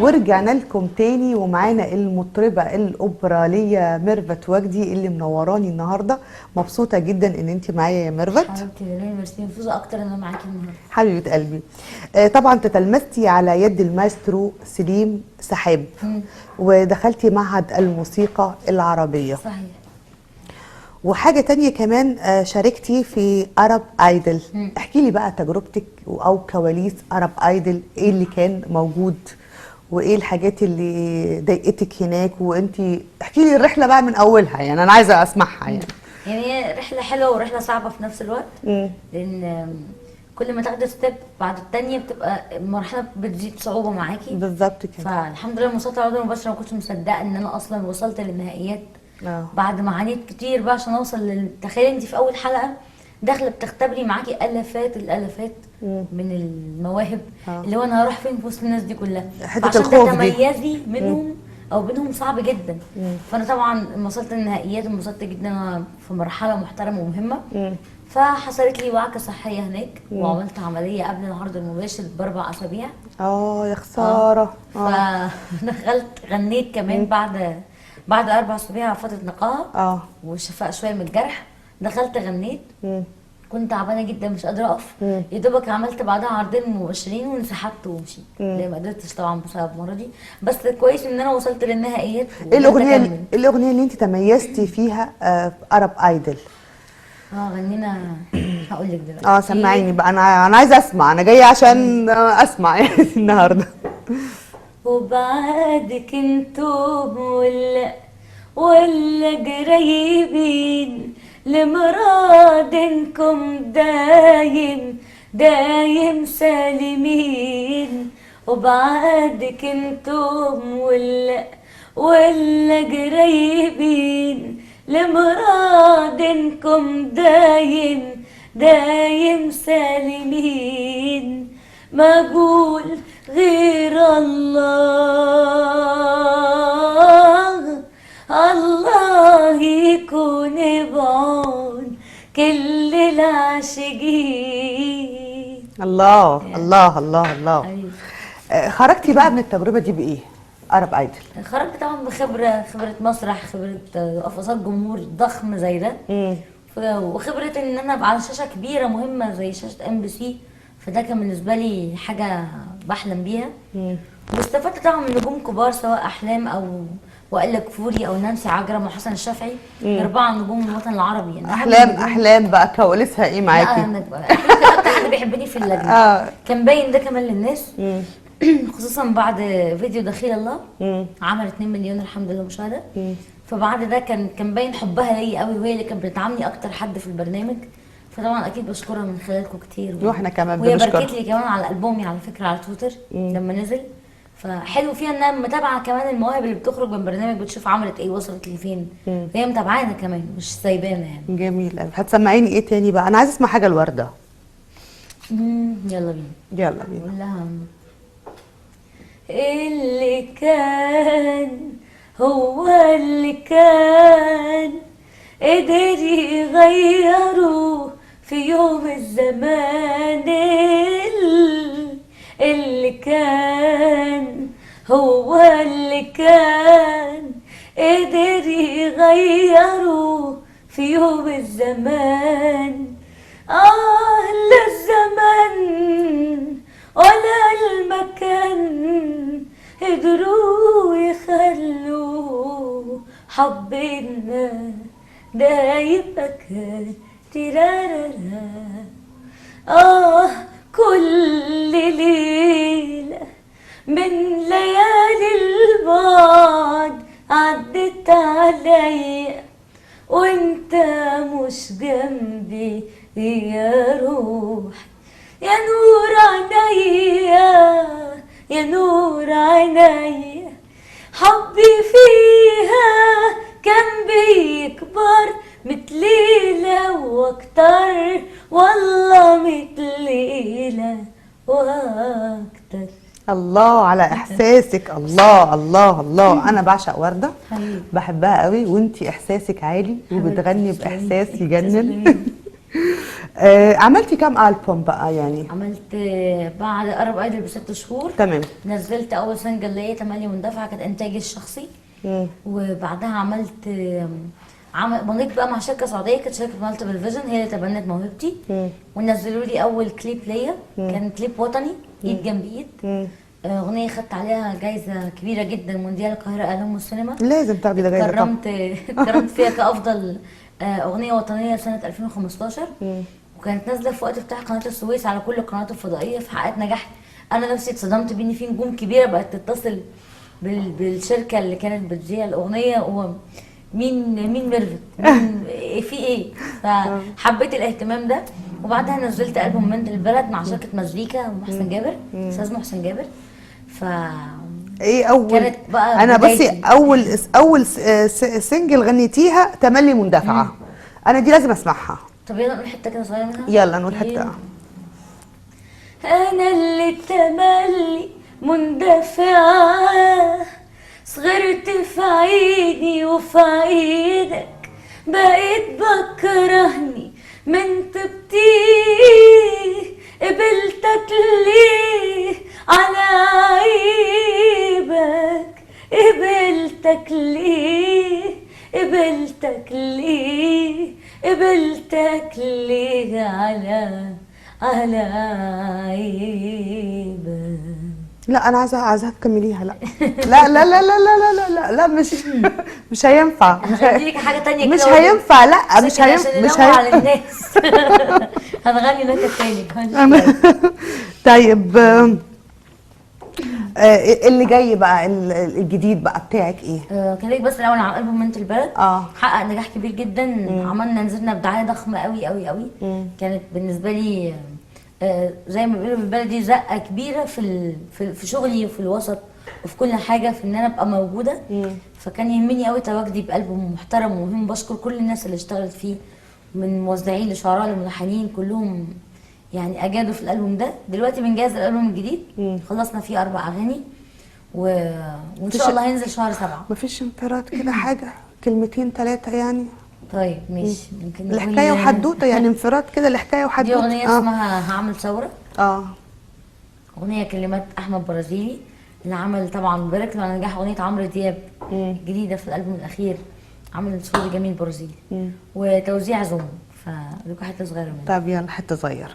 ورجعنا لكم تاني ومعانا المطربة الأوبرالية ميرفت وجدي اللي منوراني النهاردة. مبسوطة جدا ان انت معايا يا ميرفت. حبيبتي ليلى، ميرسي، مبسوطة أكتر إن أنا معاكي النهاردة. حبيبة قلبي. طبعا تتلمذتي على يد المايسترو سليم سحاب ودخلتي معهد الموسيقى العربية. صحيح. وحاجة تانية كمان شاركتي في أرب ايدل. احكي لي بقى تجربتك أو كواليس أرب ايدل، ايه اللي كان موجود وايه الحاجات اللي ضايقتك هناك، وانتي احكي لي الرحلة بقى من أولها، يعني أنا عايزة أسمعها يعني. يعني هي رحلة حلوة ورحلة صعبة في نفس الوقت. لأن كل ما تاخدي ستيب بعد التانية بتبقى المرحلة بتزيد صعوبة معاكي. بالظبط كده. فالحمد لله لما وصلت على العروض المباشرة ما كنتش مصدقة إن أنا أصلا وصلت للنهائيات. بعد ما عانيت كتير بقى عشان أوصل تخيلي أنت في أول حلقة داخله بتختبري معاكي الافات الالافات من المواهب اللي هو انا هروح فين في وسط الناس دي كلها، حته الخوف دي تتميزي منهم او بينهم صعب جدا. فانا طبعا لما وصلت النهائيات انبسطت جدا في مرحله محترمه ومهمه. فحصلت لي وعكه صحيه هناك وعملت عمليه قبل العرض المباشر ب4 اسابيع. يا خساره. فدخلت غنيت كمان بعد 4 اسابيع فتره نقاهه وشفاء شويه من الجرح. دخلت غنيت. كنت تعبانه جدا مش قادره اقف. يا دوبك عملت بعدها عرضين مباشرين وانسحبت ومشيت. ليه ما قدرتش طبعا بسبب مرضي، بس كويس ان انا وصلت للنهائيات. ايه الاغنيه اللي انت تميزتي فيها في ارب ايدل؟ غنينا هقول لك دلوقتي. سمعيني بقى، انا عايزه اسمع، انا جايه عشان اسمع يعني النهارده. وبعدك انتم ولا قريبين لمرادنكم دايم سالمين. وبعدك انتم ولا قريبين لمرادنكم دايم سالمين. ما اقول غير الله يكون بعون كل العاشقين. الله الله الله الله. خرجتي بقى من التجربه دي بايه؟ ارب ايدل خرجت طبعا بخبره مسرح، خبره قفصات جمهور ضخم زي ده، وخبره ان انا ابقى على شاشه كبيره مهمه زي شاشه MBC. فده كان بالنسبه لي حاجه بحلم بيها. واستفدت طبعا من نجوم كبار سواء احلام او وائل كفوري او نانسي عجرم وحسن الشافعي، 4 نجوم الوطن العربي. يعني احلام بقى كواليسها ايه معاكي؟ لا اكتر حد بيحبني في اللجنه. كان باين ده كمان للناس. خصوصا بعد فيديو دخيل الله عمل 2 مليون الحمد لله مشاهده. فبعد ده كان باين حبها ليا قوي، وهي اللي كانت بتدعمني اكتر حد في البرنامج. فطبعا اكيد بشكرها من خلالكم كتير. واحنا كمان بنشكرها. وهي باركت لي كمان على البومي على فكره على تويتر لما نزل. فحلو فيها انها متابعه كمان المواهب اللي بتخرج من برنامج، بتشوف عملت ايه وصلت لفين. هي متابعانا كمان مش سايبانا يعني. جميل قوي. هتسمعيني ايه تاني بقى؟ انا عايزه اسمع حاجه الورده. يلا بينا. يلا بينا. قول لها اللي كان هو اللي كان قدر يغيره في يوم الزمان. اللي كان هو اللي كان قدر يغيره في يوم الزمان. لا الزمان ولا المكان قدروا يخلوا حبنا ده يبقى كان ترارارا. كل ليلة من ليالي البعد عدت عليا وانت مش جنبي يا روحي. يا نور عينيا يا نور عينيا حبي فيها كان بيكبر متليلة واكتر والله متليلة واكتر. الله على احساسك. الله الله الله. انا بعشق ورده بحبها قوي، وانتي احساسك عالي وبتغني باحساس يجنن. عملتي كام ألبوم بقى يعني؟ عملت بعد ارب ايدل ب6 شهور تمام. نزلت اول سنجل ليا تملي مندفعه، كانت انتاجي الشخصي. وبعدها عملت بنيت بقى مع شركه سعوديه، كانت شركه مالتيبل فيجن، هي اللي تبنت موهبتي. ونزلوا لي اول كليب ليا، كان كليب وطني ايد جنب ايد. اغنيه خدت عليها جايزه كبيره جدا، مونديال القاهره اعلام والسينما. لازم تاخدي ده جايزه. اتكرمت فيها كافضل اغنيه وطنيه سنه 2015. وكانت نازله في وقت افتتاح قناه السويس على كل القنوات الفضائيه، فحققت نجاح. انا نفسي اتصدمت بان في نجوم كبيره بقت تتصل بالشركه اللي كانت بتذيع الاغنيه، مين ميرفت، مين في ايه. فحبيت الاهتمام ده. وبعدها نزلت البوم بنت البلد مع شركه مزيكا محسن جابر، استاذ محسن جابر. ايه اول كانت بقى انا بدايتي. بصي اول سنجل غنيتيها تملي مندفعه. انا دي لازم اسمعها. طب يلا نقول حته كده صغيره منها. يلا نقول حته. انا اللي تملي مندفعه، صغرت في عيني وفي عيدك، بقيت بكرهني من طبتي، قبلتك ليه على عيبك، قبلتك ليه، قبلتك ليه، قبلتك ليه على عيبك. لا انا عايزاها تكمليها. لا لا لا لا لا لا لا لا لا مش هينفع. هديك حاجه تانية مش كده هينفع. لا مش هينفع. مش على الناس. هنغني نكت تاني. طيب اللي جاي بقى الجديد بقى بتاعك ايه؟ كان ليك بس الاول على البوم بنت البلد. حقق نجاح كبير جدا. عملنا نزلنا بدعايه ضخمه قوي قوي قوي. كانت بالنسبه لي زي ما بيقولوا بالبلدي زقه كبيره في شغلي وفي الوسط وفي كل حاجه، في ان انا ابقى موجوده. فكان يهمني قوي تواجدي بألبوم محترم ومهم. بشكر كل الناس اللي اشتغلت فيه، من موزعين لشعراء لملحنين، كلهم يعني اجادوا في الالبوم ده. دلوقتي بنجهز الالبوم الجديد، خلصنا فيه 4 اغاني وان شاء الله هينزل شهر 7. مفيش انفراد كده حاجه كلمتين 3 يعني؟ طيب ماشي. ممكن الحكايه وحدوته يعني انفراد كده الحكايه وحدوته. دي اغنيه اسمها هعمل ثوره. اغنيه كلمات احمد برازيلي اللي عمل طبعا مبارك له على نجاح اغنيه عمرو دياب جديده في الالبوم الاخير، عمل صوت جميل برازيلي وتوزيع زوم. فديكوا حته صغيره منها. طب يلا حته صغيره.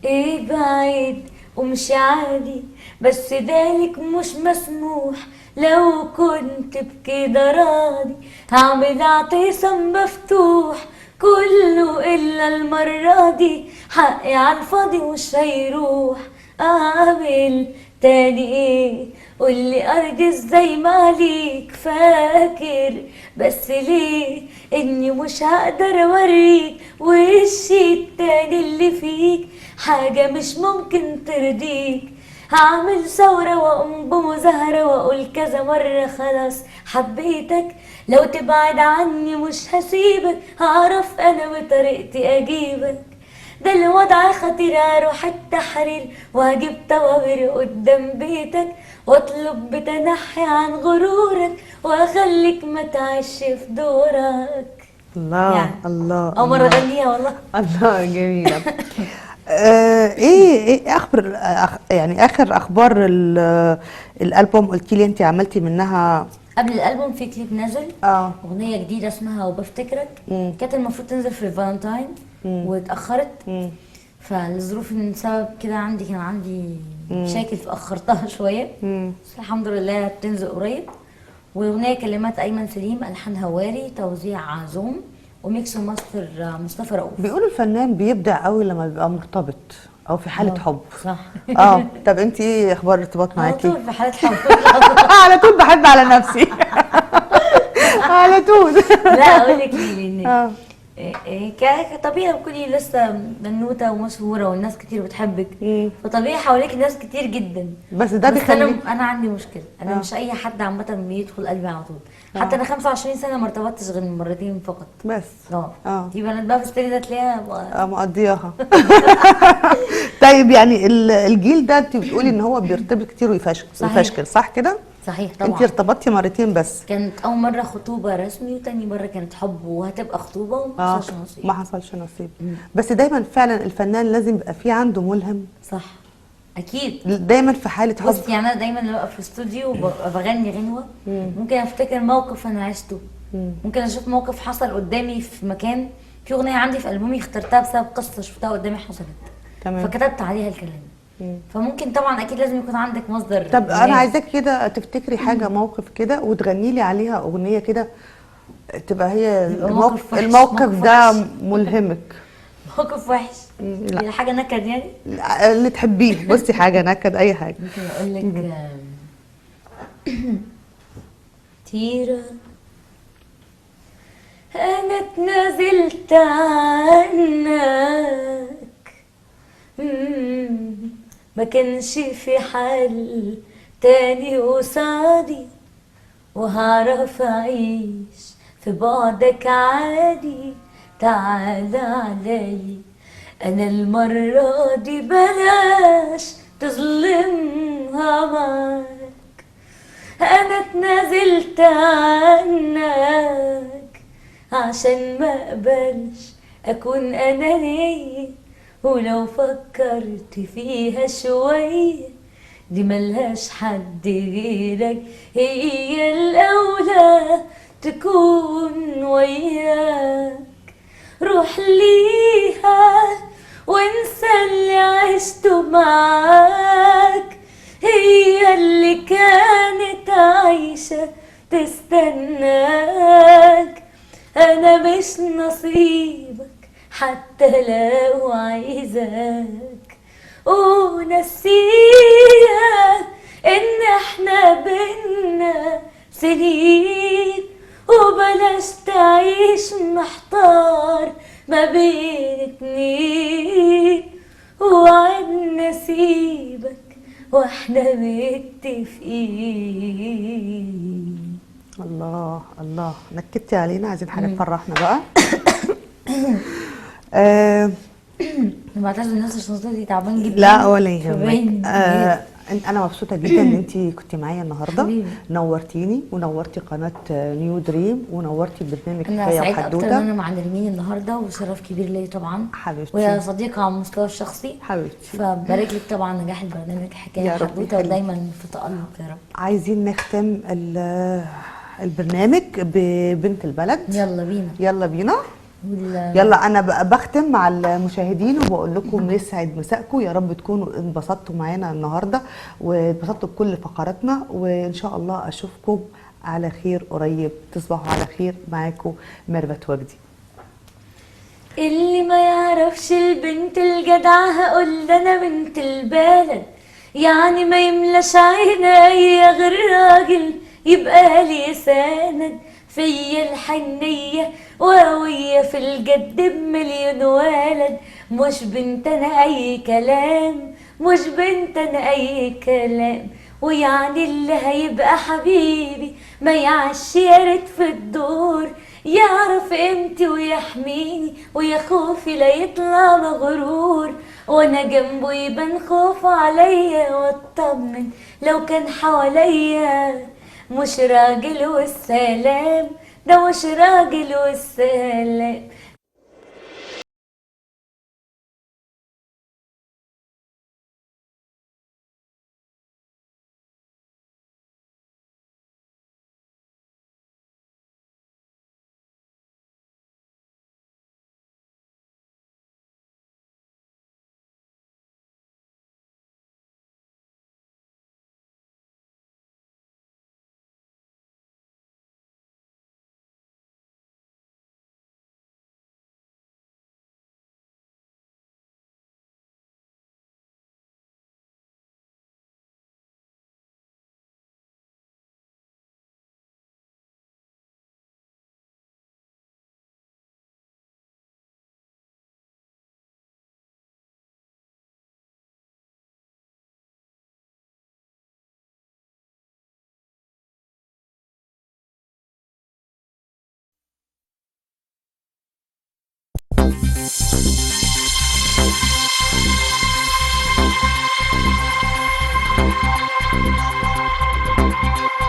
ايه بعيد ومش عادي، بس ذلك مش مسموح. لو كنت بكده راضي هعمل اعتصام مفتوح، كله الا المره دي حقي على الفاضي مش هيروح. اعمل تاني ايه؟ قولي ارضي ازاي ما عليك فاكر، بس ليه اني مش هقدر اوريك وشي التاني اللي فيك، حاجة مش ممكن ترضيك. هعمل ثورة واقوم بمظاهرة واقول كذا مرة خلاص حبيتك، لو تبعد عني مش هسيبك، هعرف انا بطريقتي اجيبك. ده الوضع خطير، هروح التحرير وهجيب طوابير قدام بيتك، واطلب بتنحي عن غرورك واخليك ما تعيش في دورك. الله يعني الله اول مرة اغنيها والله. الله جميلة. ايه يعني اخر اخبار الالبوم؟ قلتي لي انت عملتي منها قبل الالبوم في كليب نزل اغنيه جديده اسمها وبفتكرك. كانت المفروض تنزل في الفالنتاين واتاخرت. فالظروف من سبب كده كان عندي مشاكل فاخرتها شويه. بس الحمد لله بتنزل قريب. واغنيه كلمات ايمن سليم، الحان هواري، توزيع زوم، وميكس وماستر مصطفى رؤوف. بيقولوا الفنان بيبدع قوي لما بيبقى مرتبط او في حاله حب. صح. طب انت ايه اخبار الارتباط معاكي؟ على طول في حاله حب. على طول بحب على نفسي. على طول. لا اقول لك ليه. طبيعي تكوني لسه بنوته ومشهوره والناس كتير بتحبك، فطبيعي حواليك ناس كتير جدا. بس ده بيخليك. انا عندي مشكله، انا مش اي حد عامه بيدخل قلبي على طول. حتى انا 25 سنه ما ارتبطتش غير مرتين فقط بس. في بنات بقى في الستيج ده تلاقيها مقضياها. طيب يعني الجيل ده انت بتقولي ان هو بيرتبط كتير ويفشكل، صح كده؟ صحيح طبعا. انت ارتبطتي مرتين بس. كانت اول مره خطوبه رسمي، وتاني مره كانت حب وهتبقى خطوبه وما حصلش نصيب. ما حصلش نصيب. بس دايما فعلا الفنان لازم يبقى فيه عنده ملهم. صح اكيد. دايما في حاله حب. بصي يعني انا دايما لما ابقى في الاستوديو وببقى بغني غنوه، ممكن افتكر موقف انا عشته، ممكن اشوف موقف حصل قدامي في مكان، في اغنيه عندي في البومي اخترتها بسبب قصه شفتها قدامي حصلت، تمام. فكتبت عليها الكلام. فممكن طبعا اكيد لازم يكون عندك مصدر. طب انا عايزاك كده تفتكري حاجه موقف كده وتغني لي عليها اغنيه كده، تبقى هي موقف وحش. الموقف موقف ده وحش. ملهمك. موقف وحش. لا. حاجه نكد يعني. اللي تحبيه. بصي حاجه نكد، اي حاجه. ممكن اقول لك تيرا انا اتنازلت عنك، ما كانش في حل تاني قصادي، وهعرف اعيش في بعدك عادي. تعال علي انا المرة دي بلاش تظلمها معاك، انا اتنازلت عنك عشان ما اقبلش اكون انانية، ولو فكرت فيها شوية دي ملهاش حد غيرك، هي الاولى تكون وياك. روح ليها وانسى اللي عشته معاك، هي اللي كانت عايشة تستناك. انا مش نصيبك حتى لو عايزاك، ونسيها ان احنا بينا سنين، وبلاش تعيش محتار ما بين اتنين، وعد نسيبك واحنا متفقين. الله الله، نكدتي علينا، عايزين حاجه تفرحنا بقى. بعتذر الناس عشان صوتي تعبان جدا. لا ولا يهمك. انا مبسوطه جدا ان انت كنتي معايا النهارده. حبيبي. نورتيني ونورتي قناه نيو دريم ونورتي برنامج انا حكايه سعيده اكتر ان وحدوته. انا مع نرمين النهارده، وشرف كبير ليا طبعا، حبيبتي. وهي صديقه على المستوى الشخصي حبيبتي. فبارك لك طبعا نجاح البرنامج حكايه يا رب وحدوته، يخليك. ودايما في تألق يا رب. عايزين نختم البرنامج ببنت البلد. يلا بينا. يلا بينا. يلا انا بختم مع المشاهدين وبقول لكم يسعد مساءكم، يا رب تكونوا انبسطتوا معانا النهارده وانبسطتوا بكل فقراتنا، وان شاء الله اشوفكم على خير قريب. تصبحوا على خير. معاكم ميرفت وجدي. اللي ما يعرفش البنت الجدعة هقول ده انا بنت البلد، يعني ما يملاش عينيا غير راجل يبقى لي سند، فيا الحنية وقوية في الجد بمليون ولد، مش بنت انا اي كلام، مش بنت انا اي كلام، ويعني اللي هيبقى حبيبي ما يعش يارد في الدور، يعرف قيمتي ويحميني ويا خوفي لا يطلع مغرور، وانا جنبه يبان خوف عليا واطمن لو كان حواليا، مش راجل والسلام، ده مش راجل والسلام.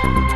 شكرا.